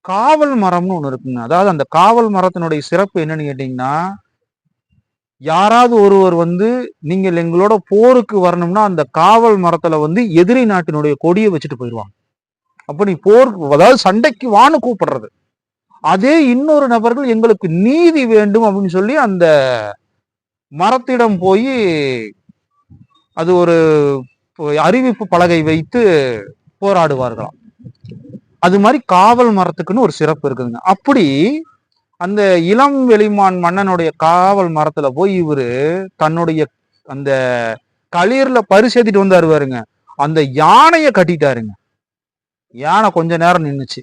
காவல் மரம்னு ஒண்ணு இருக்குங்க. அதாவது அந்த காவல் மரத்தினுடைய சிறப்பு என்னன்னு கேட்டீங்கன்னா, யாராவது ஒருவர் நீங்கள் எங்களோட போருக்கு வரணும்னா அந்த காவல் மரத்துல எதிரி நாட்டினுடைய கொடியை வச்சுட்டு போயிடுவாங்க. அப்ப நீ போருக்கு, அதாவது சண்டைக்கு வான்னு கூப்பிடுறது. அதே இன்னொரு நபர்கள் எங்களுக்கு நீதி வேண்டும் அப்படின்னு சொல்லி அந்த மரத்திடம் போய் அது ஒரு அறிவிப்பு பலகை வைத்து போராடுவார்களாம். அது மாதிரி காவல் மரத்துக்குன்னு ஒரு சிறப்பு இருக்குதுங்க. அப்படி அந்த இளம் வெளிமான் மன்னனுடைய காவல் மரத்துல போய் இவரு தன்னுடைய அந்த களிர்ல பரிசு ஏத்திட்டு வந்தாரு பாருங்க. அந்த யானைய கட்டிட்டாருங்க. யானை கொஞ்ச நேரம் நின்னுச்சு,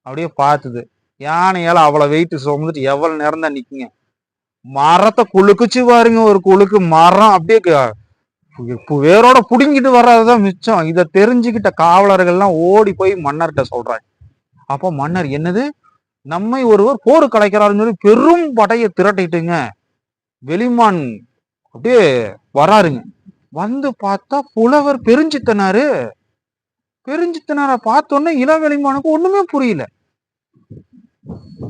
அப்படியே பார்த்தது. யானையால அவ்வளவு வெயிட் சுமந்துட்டு எவ்வளவு நேரம் தான் நிக்குங்க. மரத்தை குலுக்குச்சு பாருங்க, ஒரு குலுக்கு மரம் அப்படியே வேரோட புடுங்கிட்டு வர்றதுதான் மிச்சம். இதை தெரிஞ்சுக்கிட்ட காவலர்கள்லாம் ஓடி போய் மன்னர்கிட்ட சொல்றாங்க. அப்போ மன்னர், என்னது, நம்மை ஒருவர் போரு கலைக்கிறாருன்னு சொல்லி பெரும் படையை திரட்டிட்டுங்க வெளிமான் அப்படியே வராருங்க. பார்த்தா புலவர் பெருஞ்சித்தனாரு. பார்த்தோன்னே இளவெளிமானுக்கு ஒண்ணுமே புரியல.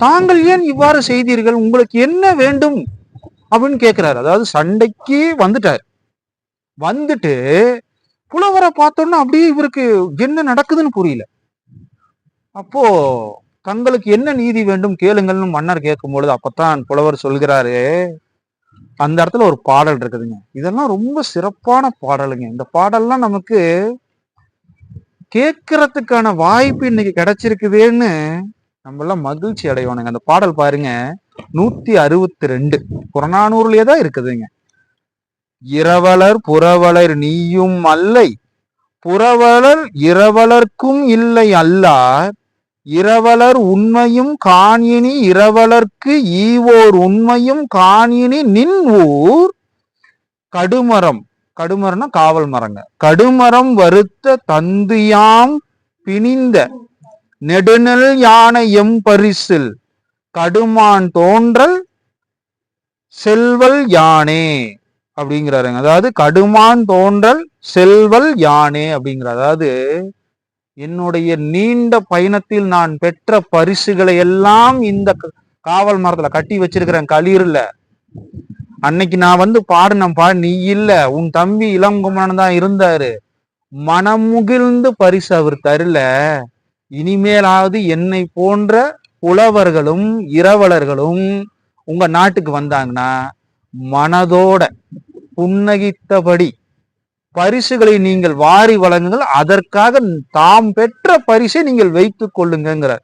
தாங்கள் ஏன் இவ்வாறு செய்தீர்கள், உங்களுக்கு என்ன வேண்டும் அப்படின்னு கேட்கிறாரு. அதாவது சண்டைக்கு வந்துட்டு புலவரை பார்த்தோன்னா அப்படியே இவருக்கு என்ன நடக்குதுன்னு புரியல. அப்போ தங்களுக்கு என்ன நீதி வேண்டும் கேளுங்கள்னு மன்னர் கேட்கும் பொழுது அப்பத்தான் புலவர் சொல்கிறாரு. அந்த இடத்துல ஒரு பாடல் இருக்குதுங்க. இதெல்லாம் ரொம்ப சிறப்பான பாடலுங்க. இந்த பாடல்லாம் நமக்கு கேட்கறதுக்கான வாய்ப்பு இன்னைக்கு கிடைச்சிருக்குதுன்னு நம்ம எல்லாம் மகிழ்ச்சி அடைவானுங்க. அந்த பாடல் பாருங்க, 162 புறநானூறுலயே தான் இருக்குதுங்க. இரவலர் புறவலர் நீயும் அல்லை, புறவலர் இரவலர்க்கும் இல்லை அல்லார், இரவலர் உண்மையும் காணினி இரவலர்க்கு ஈவோர் உண்மையும் காணினி நின் ஊர் கடுமரம். கடுமரம்னா காவல் மரங்க. கடுமரம் வருத்த தந்துயாம் பிணிந்த நெடுநெல் யானை எம் பரிசில் கடுமான் தோன்றல் செல்வல் யானே அப்படிங்கிறாருங்க. அதாவது கடுமான் தோன்றல் செல்வல் யானே அப்படிங்கிறார். அதாவது என்னுடைய நீண்ட பயணத்தில் நான் பெற்ற பரிசுகளை எல்லாம் இந்த காவல் மரத்துல கட்டி வச்சிருக்கிறேன் களிர்ல. அன்னைக்கு நான் பாடினப்பா, நீ இல்ல, உன் தம்பி இளங்குமரன் தான் இருந்தாரு. மனமுகிழ்ந்து பரிசு அவர் தரல. இனிமேலாவது என்னை போன்ற புலவர்களும் இரவலர்களும் உங்க நாட்டுக்கு வந்தாங்கன்னா மனதோட புன்னகித்தபடி பரிசுகளை நீங்கள் வாரி வழங்குங்கள், அதற்காக தாம் பெற்ற பரிசை நீங்கள் வைத்துக் கொள்ளுங்கிறார்.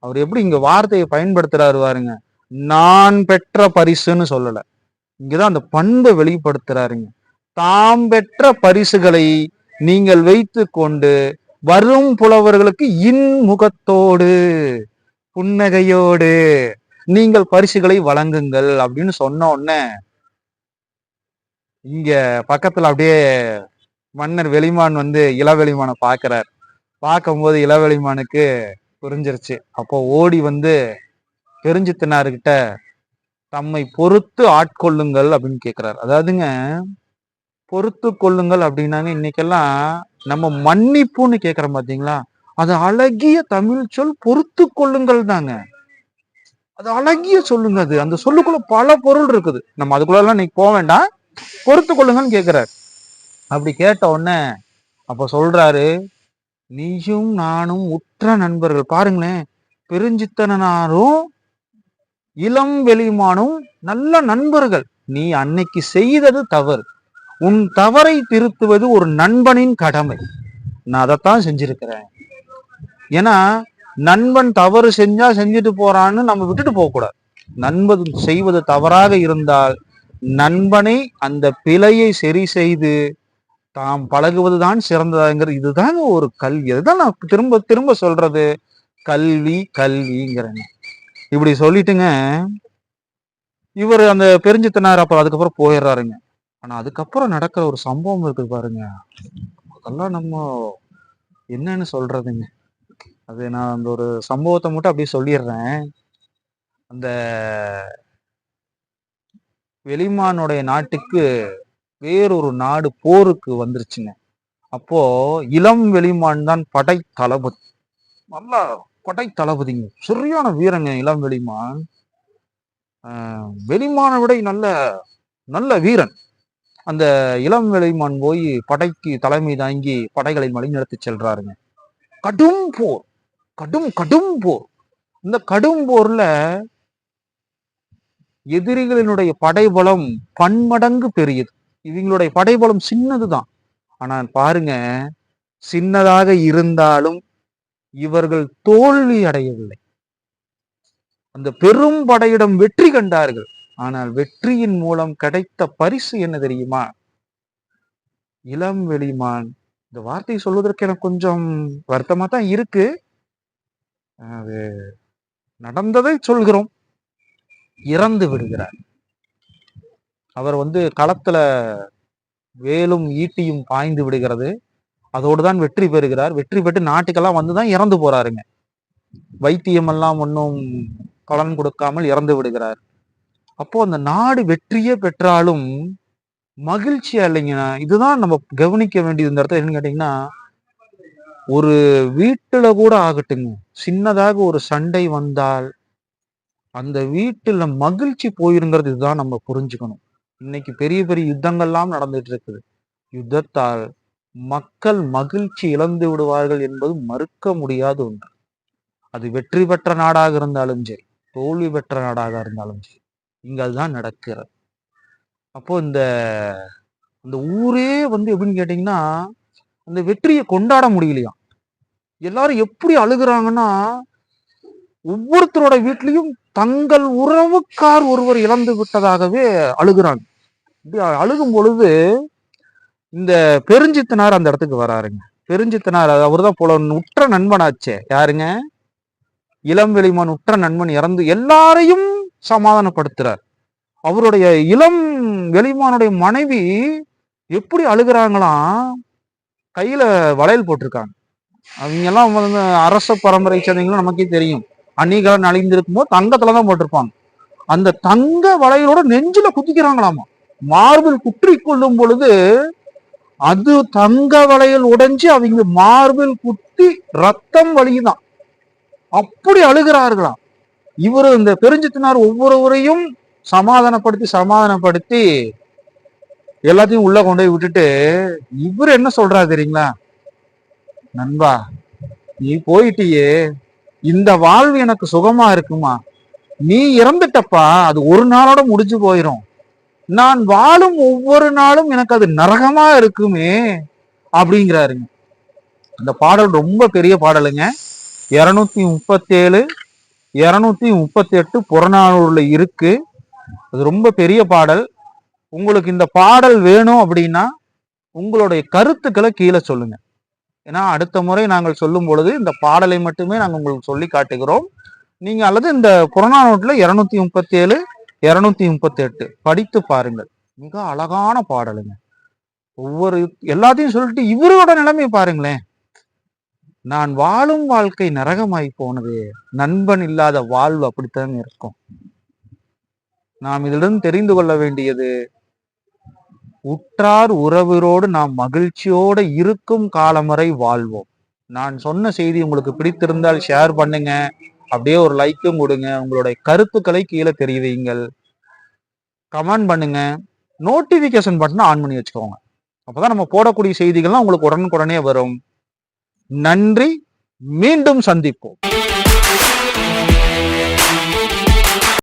அவர் எப்படி இங்க வார்த்தையை பயன்படுத்துறாரு பாருங்க. நான் பெற்ற பரிசுன்னு சொல்லல, இங்கதான் அந்த பண்பை வெளிப்படுத்துறாருங்க. தாம் பெற்ற பரிசுகளை நீங்கள் வைத்து கொண்டு வரும் புலவர்களுக்கு இன்முகத்தோடு புன்னகையோடு நீங்கள் பரிசுகளை வழங்குங்கள் அப்படின்னு சொன்ன உடனே இங்க பக்கத்துல அப்படியே மன்னர் வெளிமான் இளவெளிமானை பார்க்கிறார். பார்க்கும்போது இளவெளிமானுக்கு புரிஞ்சிருச்சு. அப்போ ஓடி பெருஞ்சித்தனார்கிட்ட தம்மை பொறுத்து ஆட்கொள்ளுங்கள் அப்படின்னு கேட்கிறார். அதாவதுங்க, பொறுத்து கொள்ளுங்கள் அப்படின்னாங்க இன்னைக்கெல்லாம் நம்ம மன்னிப்புன்னு கேட்கிறோம் பாத்தீங்களா, அது அழகிய தமிழ் சொல் பொறுத்து கொள்ளுங்கள் தாங்க. அது அழகிய சொல்லுங்க. அது அந்த சொல்லுக்குள்ள பல பொருள் இருக்குது. நம்ம அதுக்குள்ள எல்லாம் இன்னைக்கு போக வேண்டாம். பொறுத்து கொள்ளுங்கன்னு கேட்கிறார். அப்படி கேட்ட உடனே அப்ப சொல்றாரு, நீயும் நானும் உற்ற நண்பர்கள். பாருங்களேன், பெருஞ்சித்தனாரும் இளம் வெளிமானும் நல்ல நண்பர்கள். நீ அன்னைக்கு செய்தது தவறு. உன் தவறை திருத்துவது ஒரு நண்பனின் கடமை. நான் அதைத்தான் செஞ்சிருக்கிறேன். ஏன்னா நண்பன் தவறு செஞ்சா செஞ்சுட்டு போறான்னு நம்ம விட்டுட்டு போக கூடாது. நண்பன் செய்வது தவறாக இருந்தால் நண்பனை அந்த பிழையை சரி செய்து தாம் பழகுவதுதான் சிறந்ததாங்கிறது. இதுதாங்க ஒரு கல்வி. அதுதான் நான் திரும்ப திரும்ப சொல்றது, கல்வி கல்விங்கிறேங்க. இப்படி சொல்லிட்டுங்க இவர் அந்த பெருஞ்சித்தனார் அப்ப அதுக்கப்புறம் போயிடுறாருங்க. ஆனா அதுக்கப்புறம் நடக்கிற ஒரு சம்பவம் இருக்குது பாருங்க, அதெல்லாம் நம்ம என்னன்னு சொல்றதுங்க. அது நான் அந்த ஒரு சம்பவத்தை மட்டும் அப்படியே சொல்லிடுறேன். அந்த வெளிமானுடைய நாட்டுக்கு வேறொரு நாடு போருக்கு வந்துருச்சுங்க. அப்போ இளம் வெளிமான் தான் படை தளபதி. நல்லா படை தளபதிங்க, சரியான வீரங்க இளம் வெளிமான். வெளிமானை விட நல்ல நல்ல வீரன். அந்த இளம் வெளிமான் போய் படைக்கு தலைமை தாங்கி படைகளை வழிநடத்தி செல்றாருங்க. கடும் போர், கடும் கடும் போர். இந்த கடும் போர்ல எதிரிகளினுடைய படைபலம் பன்மடங்கு பெரியது. இவங்களுடைய படைபலம் சின்னதுதான். ஆனால் பாருங்க, சின்னதாக இருந்தாலும் இவர்கள் தோல்வி அடையவில்லை. அந்த பெரும் படையிடம் வெற்றி கண்டார்கள். ஆனால் வெற்றியின் மூலம் கிடைத்த பரிசு என்ன தெரியுமா? இளம் வெளிமான். இந்த வார்த்தையை சொல்வதற்கு எனக்கு கொஞ்சம் வருத்தமா தான் இருக்கு. அது நடந்ததை சொல்கிறோம். இறந்து விடுகிறார். அவர் களத்துல வேலும் ஈட்டியும் பாய்ந்து விடுகிறது. அதோடுதான் வெற்றி பெறுகிறார். வெற்றி பெற்று நாட்டுக்கெல்லாம் வந்துதான் இறந்து போறாருங்க. வைத்தியம் எல்லாம் ஒன்றும் பலன் கொடுக்காமல் இறந்து விடுகிறார். அப்போ அந்த நாடு வெற்றியே பெற்றாலும் மகிழ்ச்சியா இல்லைங்கண்ணா. இதுதான் நம்ம கவனிக்க வேண்டியது. இந்த இடத்துல என்னன்னு கேட்டீங்கன்னா, ஒரு வீட்டுல கூட ஆகட்டுங்க, சின்னதாக ஒரு சண்டை வந்தால் அந்த வீட்டுல மகிழ்ச்சி போயிருங்கிறது இதுதான் நம்ம புரிஞ்சுக்கணும். இன்னைக்கு பெரிய பெரிய யுத்தங்கள்லாம் நடந்துட்டு இருக்குது. யுத்தத்தால் மக்கள் மகிழ்ச்சி இழந்து விடுவார்கள் என்பது மறுக்க முடியாத ஒன்று. அது வெற்றி பெற்ற நாடாக இருந்தாலும் சரி, தோல்வி பெற்ற நாடாக இருந்தாலும் சரி, இங்க அதுதான் நடக்கிறது. அப்போ இந்த ஊரே எப்படின்னு கேட்டீங்கன்னா, அந்த வெற்றியை கொண்டாட முடியலையா. எல்லாரும் எப்படி அழுகுறாங்கன்னா, ஒவ்வொருத்தரோட வீட்லயும் தங்கள் உறவுக்கார் ஒருவர் இழந்து விட்டதாகவே அழுகுறாங்க. இப்படி அழுகும் பொழுது இந்த பெருஞ்சித்தனார் அந்த இடத்துக்கு வராருங்க. பெருஞ்சித்தனார் அவர்தான் போல உற்ற நண்பனாச்சே. யாருங்க? இளம் வெளிமான் உற்ற நண்பன் இறந்து எல்லாரையும் சமாதானப்படுத்துறார். அவருடைய இளம் வெளிமானுடைய மனைவி எப்படி அழுகிறாங்களாம், கையில வளையல் போட்டிருக்காங்க. அவங்க எல்லாம் அரச பரம்பரை சேர்ந்தவங்களும் நமக்கே தெரியும். அன்னிகாலம் அழிந்திருக்கும் போது தங்கத்துலதான் போட்டிருப்பாங்க. அந்த தங்க வளையலோட நெஞ்சில குத்திக்கிறாங்களாமா. மார்பில் குற்றி கொள்ளும் பொழுது அது தங்க வளையல் உடைஞ்சு அவங்க மார்பில் குத்தி ரத்தம் வழியுதான். அப்படி அழுகிறார்களாம். இவரு இந்த பெருஞ்சித்தனார் ஒவ்வொருவரையும் சமாதானப்படுத்தி எல்லாத்தையும் உள்ள கொண்டு போய் விட்டுட்டு இவரு என்ன சொல்றாரு தெரியுங்களா? நண்பா, நீ போயிட்டியே, இந்த வாழ்வு எனக்கு சுகமா இருக்குமா? நீ இறந்துட்டப்பா, அது ஒரு நாளோட முடிஞ்சு போயிரும். நான் வாழும் ஒவ்வொரு நாளும் எனக்கு அது நரகமா இருக்குமே அப்படிங்கிறாருங்க. அந்த பாடல் ரொம்ப பெரிய பாடலுங்க. 237 238 புறநானூறுல இருக்கு. அது ரொம்ப பெரிய பாடல். உங்களுக்கு இந்த பாடல் வேணும் அப்படின்னா உங்களுடைய கருத்துக்களை கீழே சொல்லுங்க. ஏன்னா அடுத்த முறை நாங்கள் சொல்லும் பொழுது இந்த பாடலை மட்டுமே நாங்கள் உங்களுக்கு சொல்லி காட்டுகிறோம். நீங்க அல்லது இந்த புறநானூற்றுல 237 238 படித்து பாருங்கள். மிக அழகான பாடலுங்க. எல்லாத்தையும் சொல்லிட்டு இவரோட நிலைமையை பாருங்களேன். நான் வாழும் வாழ்க்கை நரகமாய் போனது, நண்பன் இல்லாத வாழ்வு அப்படித்தான் இருக்கும். நாம் இதிலிருந்து தெரிந்து கொள்ள வேண்டியது, உற்றார் உறவினரோடு நாம் மகிழ்ச்சியோடு இருக்கும் காலம் வரை வாழ்வோம். நான் சொன்ன செய்தி உங்களுக்கு பிடித்திருந்தால் ஷேர் பண்ணுங்க. அப்படியே ஒரு லைக்கும் கொடுங்க. உங்களுடைய கருத்துக்களை கீழே தெரிவிங்கள். கமெண்ட் பண்ணுங்க. நோட்டிபிகேஷன் பட்டனை ஆன் பண்ணி வச்சுக்கோங்க. அப்பதான் நம்ம போடக்கூடிய செய்திகள்லாம் உங்களுக்கு உடனுக்குடனே வரும். நன்றி. மீண்டும் சந்திப்போம்.